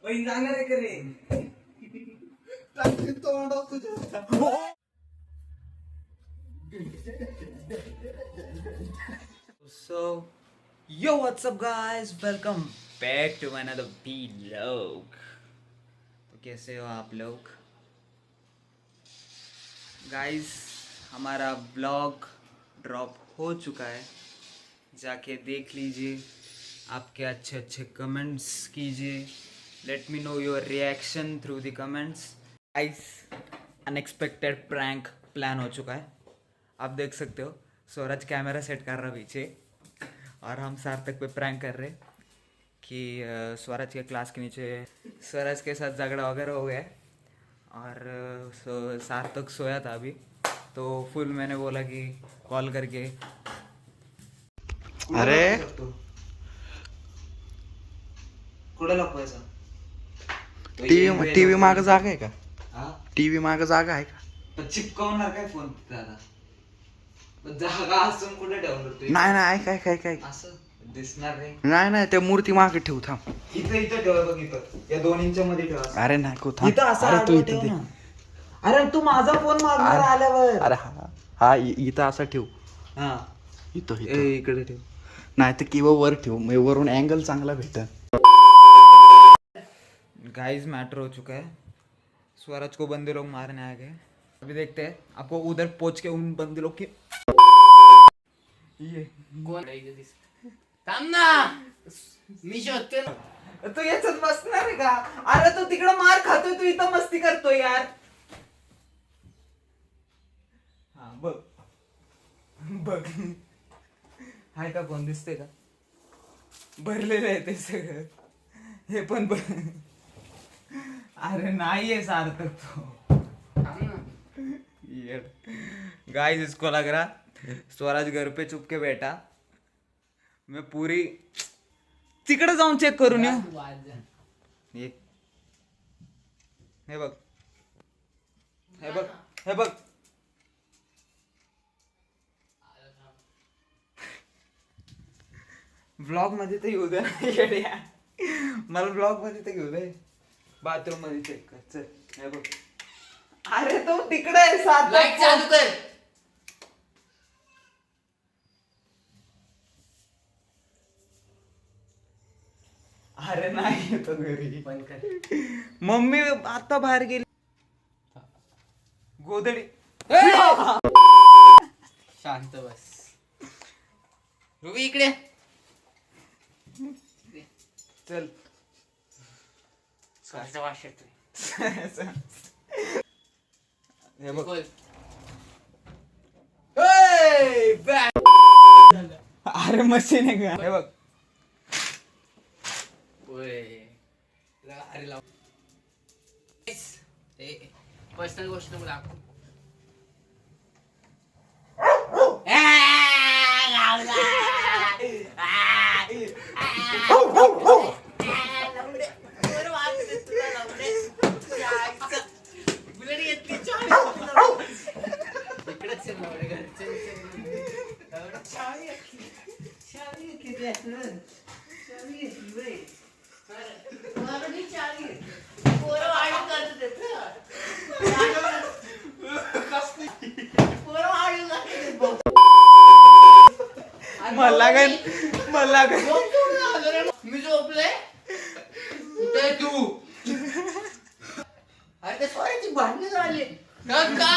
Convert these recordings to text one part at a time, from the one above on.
जाणार आहे का रे? So, yo, what's up guys? Welcome back to another vlog. तो कैसे हो आप लोग? गाइस, हमारा व्लॉग ड्रॉप हो चुका है, जाके देख लीजिए, आपके अच्छे अच्छे कमेंट्स कीजिए. Let me know your reaction through the comments. Guys, unexpected prank plan हो चुका है. आप देख सकते हो सूरज कैमरा सेट कर रहा पीछे और हम सार्थक पे प्रैंक कर रहे कि स्वराज के क्लास के नीचे स्वराज के साथ झगड़ा वगैरह हो गया है और सार्थक सोया था अभी, तो फुल मैंने बोला कि कॉल करके अरे कुठे लपवायचा? टीव्ही माग जागा आहे का? हा? टीव्ही माग जागा आहे का? पण चिपकवणार काय फोन दादा? जागा असून कुठे ठेवलं तू? नाही नाही ऐक ऐक ऐक ऐक असं दिसणार नाही. नाही नाही ते मूर्ती मागे ठेवू थांब. इथं इथं ठेव बघ, इथं या 2 इंचामध्ये ठेव असं. अरे नाही को थांब. इथं असं अरे तू आडवं इथं ठेव दे. ना. अरे तू माझा फोन मागणार अरे. आल्यावर. अरे हा हा इथं असं ठेव. हा इथं ए, इथं इकडे ठेव. नाही तर किंवा वर ठेव, मग वरून अँगल चांगला भेटल. गाइस, मैटर हो चुका है. स्वराज को बंदे लोग मारने आ गए. अभी देखते हैं आपको उधर पहुंच के उन बंदे लोग की ये कोण थांब ना, मी शोधते ना. तू याच्यात बसणार आहे का? अरे तू तिकडं मार खातोय, तू इथं मस्ती करतोय यार. हा बघ बघ, हाय का? कोण दिसतंय का? भरलेलं आहे ते सगळं. हे पण बघ. अरे नाहीये सार्थक तो. थांब ना. गाइस, इसको लग रहा स्वराज घर पे चुप के बैठा. मैं पूरी तिकडे जाऊन चेक करून येऊ. तू वाज जा. ये हे बघ, हे बघ, हे बघ. ब्लॉग मध्ये तर येऊ दे ना येड्या. मला ब्लॉग मध्ये तर घेऊ दे. बाथरूम मध्ये चेक कर. चल हे बघ. अरे तो तिकडे आहे सात. लाईट चालू कर. अरे नाही येतो घरी. बंद कर. मम्मी आता बाहेर गेली. गोदडी. शांत बस. रुबी इकडे. चल. स्वराचा वास येतोय. हे बघ. बोल. अरे मशीन आहे का? हे बघ. ओय. अरे लाव. पर्सनल गोष्ट नको दाखव. मला मी झोपले. कुठे तू? अरे स्वराची भांडणं झाली. का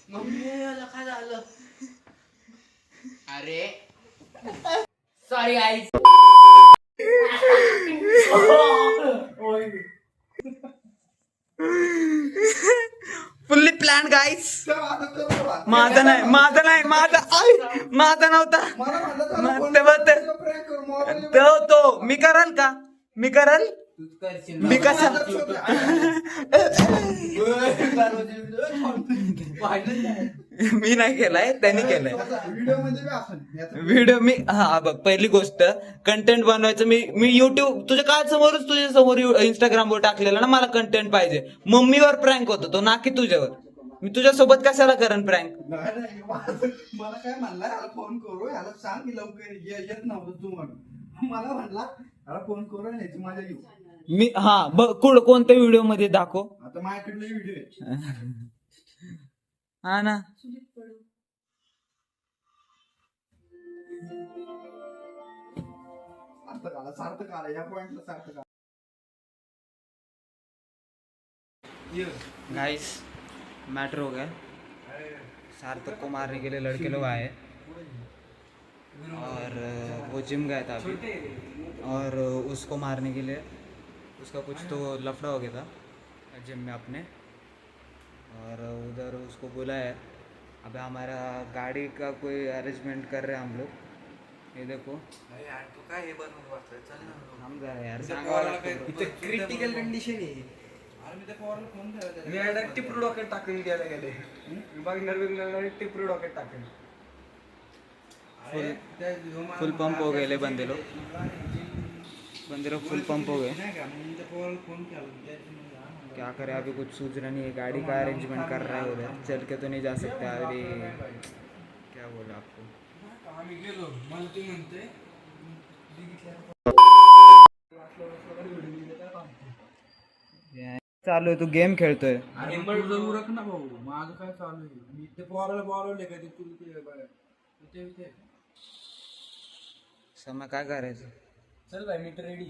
मम्मी याला काय झालं? अरे सॉरी आई. फुल्ली प्लॅन गाईस. माझा नाही, माझा नाही, माझा नव्हता. तो मी कराल का? मी कराल. मी कसा मी नाही केलाय, त्यांनी केलाय व्हिडिओ. मी हा बघ, पहिली गोष्ट कंटेंट बनवायचं. मी युट्यूब तुझ्या काय समोरच तुझ्या समोर इंस्टाग्रामवर टाकलेला ना, मला कंटेंट पाहिजे. मम्मीवर प्रँक होतो तो, ना की तुझ्यावर. मी तुझ्यासोबत कशाला करण प्रँक? मला काय म्हणला, याला फोन करू, याला सांग की लवकर येत नव्हतं तू म्हणून. मला म्हणला याला फोन करू, याची माझ्या घेऊ. मी कोणत्या व्हिडिओ मध्ये दाखव. आता माझ्याकडले व्हिडिओ आहे. हा ना. सार्थक आला या पॉइंटला सार्थक आला. गाइस मैटर हो गया. सार्थक को मारने के लिए लड़के लोग आए और वो जिम गया था अभी और उसको मारने के लिए उसका कुछ तो लफड़ा हो गया था जिम में अपने और उधर उसको बुलाया है. अबे हमारा गाड़ी का कोई अरेंजमेंट कर रहे हैं हम लोग. ये देखो यार तू काय हे बनवून वाचतोय चल ना हम जा रहे हैं यार. इथं सांगावं पोराला लागतं काय- bro. इथं क्रिटिकल कंडिशन आहे. अरे मी त्या पोराला फोन केला मी डायरेक्ट टिपरू डोक्यात टाकून गेले गेले बघणार टिपरू डोक्यात टाकून फुल पंप हो गए ले बंदे लोग फुल पंप हो गए. नाही का मी त्या पोराला फोन केला त्याच्यामध्ये क्या करें अभी कुछ सूझ रहा नहीं है. गाड़ी का अरेंजमेंट कर रहा है उधर. चल के तो नहीं जा सकते अभी. क्या बोला आपको. आम्ही गेलो मला ते म्हणते चालू आहे. तू गेम खेळतोय. अरे तुझं उरक ना भाऊ माझं काय चालू आहे. मी ते पोराला बोलवले का ते तुला ते बघा ते समय काय करायचं. चल भाई मी तर रेडी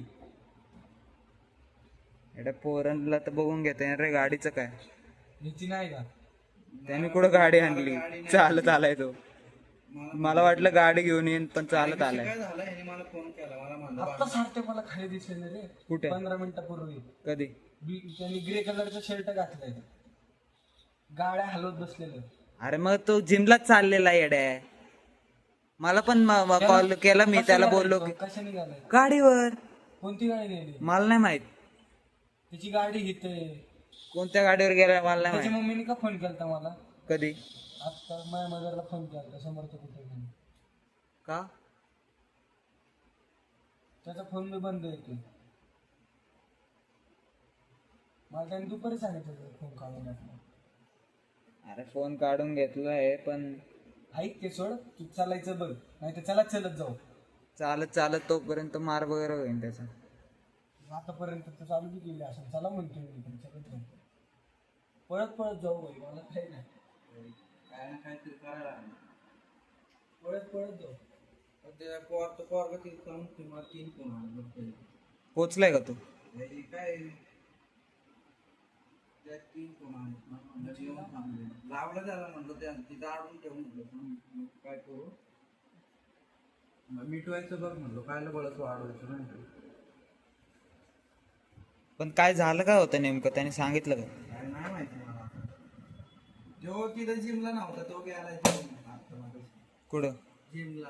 एवढ्या पोरांना तर बघून घेते रे. गाडीचं काय नीची नाही का त्यांनी कुठं गाडी आणली. चालत आलाय तो. मला वाटलं गाडी घेऊन येईन पण चालत आलाय. काय झालं ह्याने मला फोन केला मला म्हणलं आता सारखे मला खाली दिसले रे कुठे 15 मिनिटापूर्वी कधी. त्यांनी ग्रे कलरचा शर्ट घातलाय गाड्या हलवत बसलेलं. अरे मग तो जिमलाच चाललेला येड्या. मला पण कॉल केला मी त्याला बोललो की कशा निघालाय गाडीवर. कोणती गाडी नेली मला नाही माहित त्याची गाडी घेते कोणत्या गाडीवर गेला. मला नाही त्याची माहित. मम्मीने का फोन केलता मला कधी आता माझ्या मदरला फोन केला समर्थ कुठे म्हणून. का त्याचा फोन मी बंद येतो मला त्याने दुपारी सांगितलं फोन काढून टाकला. अरे फोन काढून घेतलाय पण ऐक ते सोड तू चालायचं बघ नाही तर चला चलत जाऊ. चालत चालत तोपर्यंत मार वगैरे होईल त्याचा. आतापर्यंत तर चालू बी केली असं चला म्हणतो मी पण चलत जाऊ पळत पळत जाऊ भाई मला काही नाही काय ना काहीतरी करायला लागलं. पळत पळत जाऊ. त्या पोरगा ते काम ते मला 3 फोन आले बघ. पोचलाय का तू. हे काय त्या 3 फोन आले म्हणलं जेवण थांबले लावलं त्याला म्हणलं त्या तिथं आडून ठेवून म्हटलं काय करू मिटवायचं बघ म्हणलं कायला बळच वाढवायचं नाही. पण काय झालं काय होतं नेमकं त्याने सांगितलं का. काय नाही माहिती मला. जो तिथं जिमला नव्हता तो गेला कुठं जिमला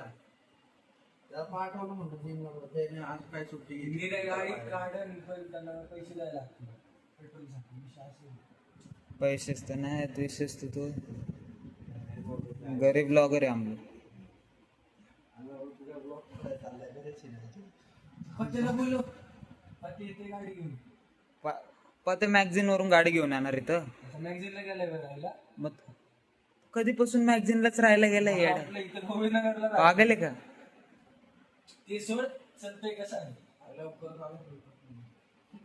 त्याला पाठवलं म्हणतो जिमला त्याने आज काय सुट्टी घेतली. गाडी काढून पण त्याला पैसे द्यायला लागतील पेट्रोलसाठी विषय असेल. पैसेच तर नाही विशेष तो गरीब ब्लॉगर आहे आम्ही. त्याला बोललो पती येते गाडी घेऊन पते मॅगझिन वरून गाडी घेऊन येणार इथं. मॅगझिनला गेलाय राहायला मग कधीपासून मॅगझिनलाच राहायला गेला येडा. आपल्या इथं गोविंदनगरला पागल आहे का. ते सोड चलतंय कसं आहे लवकर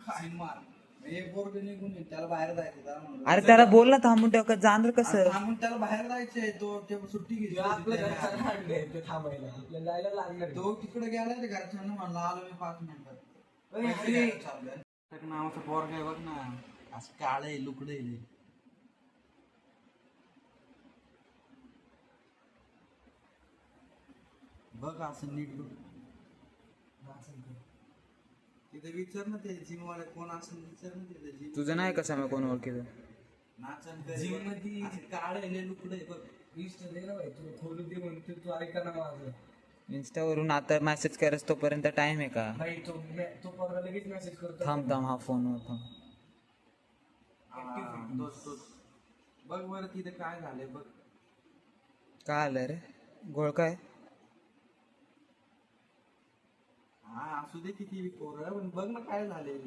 काय मार हे पोरग निघून येईल त्याला बाहेर जायचं त्याला म्हणलं. अरे त्याला बोल ना थांबून ठेव का जाणार कसं. थांबून त्याला बाहेर जायचंय तो ते सुट्टी घेतली आपल्या होती घरचा त्याने. लांड आहे ते थांबायला आपल्याला जायला लागणार तो तिकडे गेला ते घरच्यांना म्हणला आलो मी 5 मिनिटात. अरे, पैसे द्यायला चाललोय. त्या नावाचं पोरग आहे बघ ना असं काळ आहे लुकड आहे. बघ असं नीट बघ तिथे विचार ना ते जिमवाले कोण असेल विचार ना तिथे जिम तुझं नाही कसं मी कोण ओळखीचं. नाचन जिम मध्ये काळ आहे लुकड आहे बघ. इष्ट दे ना भाई तू खोलू दे म्हणतो तू ऐका ना माझं इंस्टावरून आता मेसेज करस तोपर्यंत टाइम आहे का. भाई तो पोरगा लगेच मेसेज करतो थांब हा फोनवर थांब. तोच बघ बरं तिथे काय झालंय बघ. काय आलं रे गोळ काय. हा असू दे किती पोरं पण बघ ना काय झालंय.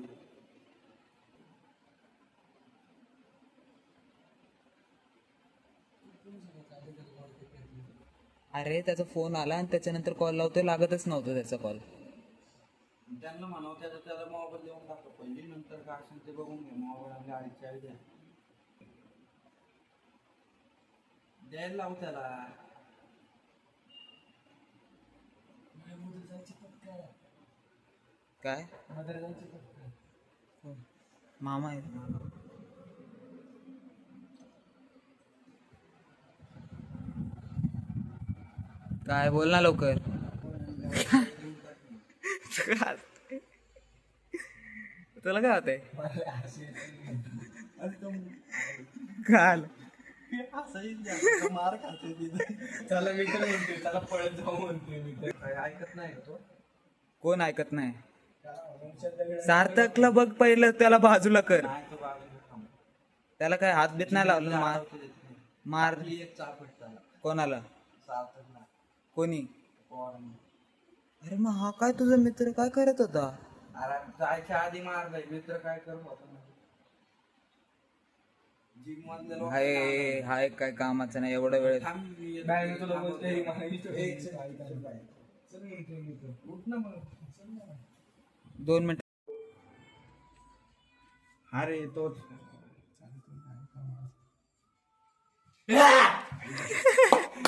अरे त्याचा फोन आला आणि त्याच्यानंतर कॉल लावतोय लागतच नव्हतं त्याचा कॉल. त्यांना म्हणावं त्याला मोबाईल देऊन टाकतो पहिले, नंतर काय असेल ते बघून घे. मोबाईल आणि गाडीची आई द्यायला लावू त्याला. काय मामा आहे काय बोल ना लवकर. तुला काय होतंय काल मार खाते त्याला मित्र म्हणतोय, त्याला पळत जाऊ म्हणतोय मित्र. ऐकत नाही का तो? कोण ऐकत नाही. सार्थकला बघ पहिलं, त्याला बाजूला कर. नाही तो बाजूला थांब. त्याला काय हात बीत नाही लावलं. मार मार. आपली एक चापट त्याला कोणाला. सार्थकला. कोणी. पोरांनी. अरे मग हा काय तुझा मित्र काय करत होता. अरे जायच्या आधी मारलाय. मित्र काय करत होता ना. जिम मधले लोक हाय हाय काय कामाचं नाही एवढा वेळ. थांब, मी येतो. नाही, मी तुला बोलतोय, एक मला इथं एक चल, second. चल मित्र. उठ ना मग. 2 मिनिट. अरे तोच.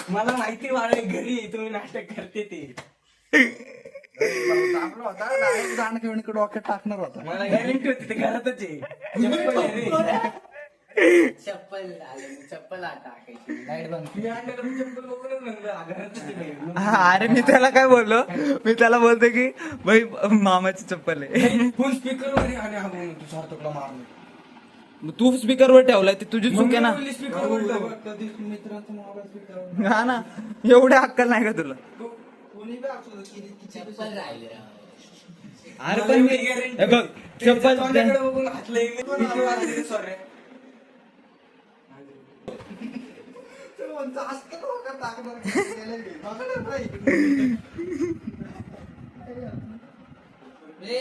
मला माहिती वाळे घरी तुम्ही नाटक करते ते. चांगला होता. डायरेक्ट दांड घेऊन इकडे डोक्यात टाकणार होता. मला गॅरंटी होती ते घरातच आहे. चप्पल आहे रे. चप्पल टाकायची लाईट बंद. मी आणलेलं मी चप्पल बघूनच म्हणलं हा घरातच आहे. अरे मी त्याला काय बोललो. मी त्याला बोलतो की भाई मामाची चप्पल आहे. फुल स्पीकर वर आणि हा म्हणून तू सार्थकला मारलं. मग तू स्पीकरवर ठेवलाय ते तुझी चूक आहे ना. स्पीकर वर कधी मित्राचा मोबाईल स्पीकर हा ना. एवढे अक्कल नाही का तुला. कोणी बी असू दे, किती अरे पण मी हे बघ चप्पल बघून हातलंय. सॉरी जास्त डोक्यात टाकणार.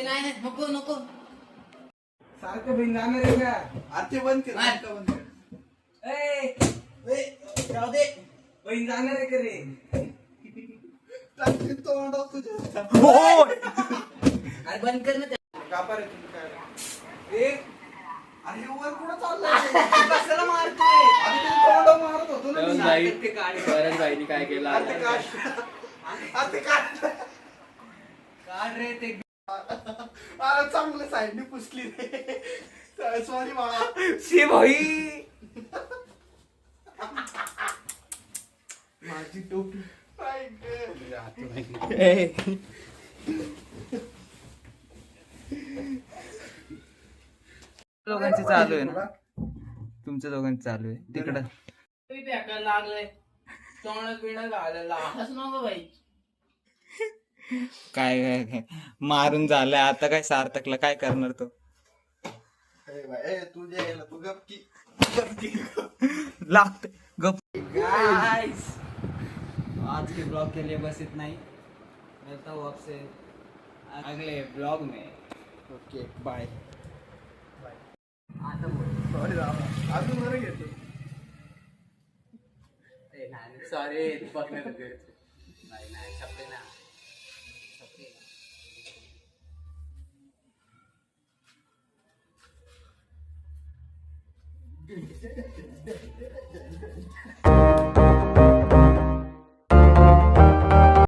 नाही नको नको सारखं बिन जाणार आहे का. आता बंद कर. आता बंद कर. जाऊ दे बहीण जाणार आहे का रे. टाकते तोंडावर तुझ्या. हो. अरे बंद कर ना ते. कापा रे तुम्ही काय. अरे वर कुठं चाललंय. कशाला मारतोय. अरे तुम्ही तोंडावर मारत होतो ना मी. काय केलं आता काय. काढ रे ते. अरे चांगलं साईडने पुसली रे. सॉरी बाळा. शी भाई माझी टोपी. दोघांची चालू आहे ना. तुमच्या दोघांची चालू आहे तिकडं. तुम्ही फेकायला लागलंय तोंडात बिंडात घालायला हस नको बाई. काय काय काय मारून झालंय आता. काय सार्थकला काय करणार तो. तुझ्या यायला तू गपकी लागते गप. गाइस आज के ब्लॉग के लिए बस इतना ही. मिलता हूँ आपसे अगले ब्लॉग में. Okay bye. आता बोल. सॉरी अजून बरं घेतो. सॉरी पकडलं नाही नाही छपले ना छपले.